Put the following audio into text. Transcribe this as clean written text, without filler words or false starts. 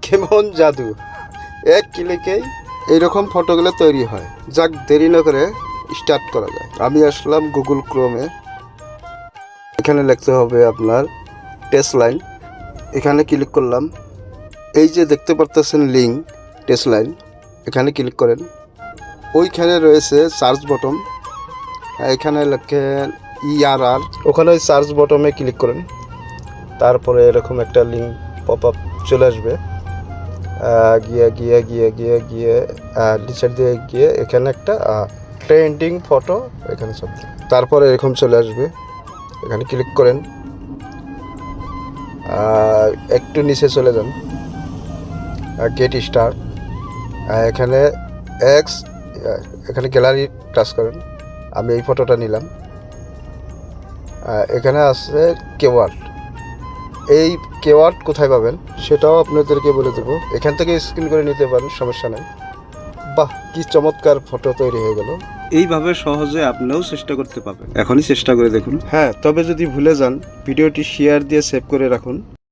কেমন জাদু, এক ক্লিকেই এইরকম ফটোগুলো তৈরি হয়। যাক, দেরি না করে স্টার্ট করা যায়। আমি আসলাম গুগল ক্রোমে। এখানে লিখতে হবে আপনার টেক্সট লাইন। এখানে ক্লিক করলাম। এই যে দেখতে পারতেছেন লিঙ্ক টেক্সট লাইন, এখানে ক্লিক করেন। ওইখানে রয়েছে সার্চ বটন, এখানে লেখেন ERR, ওখানে ওই সার্চ বটনে ক্লিক করেন। তারপরে এরকম একটা লিঙ্ক পপ আপ চলে আসবে। গিয়ে নিচের দিয়ে গিয়ে এখানে একটা ট্রেন্ডিং ফটো এখানে সব, তারপরে এরকম চলে আসবে। এখানে ক্লিক করেন, একটু নিচে চলে যান, গেট স্টার, এখানে এখানে গ্যালারি টাচ করেন। আমি এই ফটোটা নিলাম। এখানে আছে কেওয়ার্ড। এই কেওয়ার্ড কোথায় পাবেন সেটাও আপনাদেরকে বলে দেবো। এখান থেকে স্ক্রিন করে নিতে পারেন, সমস্যা নাই। বাহ, কি চমৎকার ফটো তৈরি হয়ে গেল। এইভাবে সহজে আপনিও চেষ্টা করতে পারবেন। এখনই চেষ্টা করে দেখুন। হ্যাঁ, তবে যদি ভুলে যান ভিডিওটি শেয়ার দিয়ে সেভ করে রাখুন।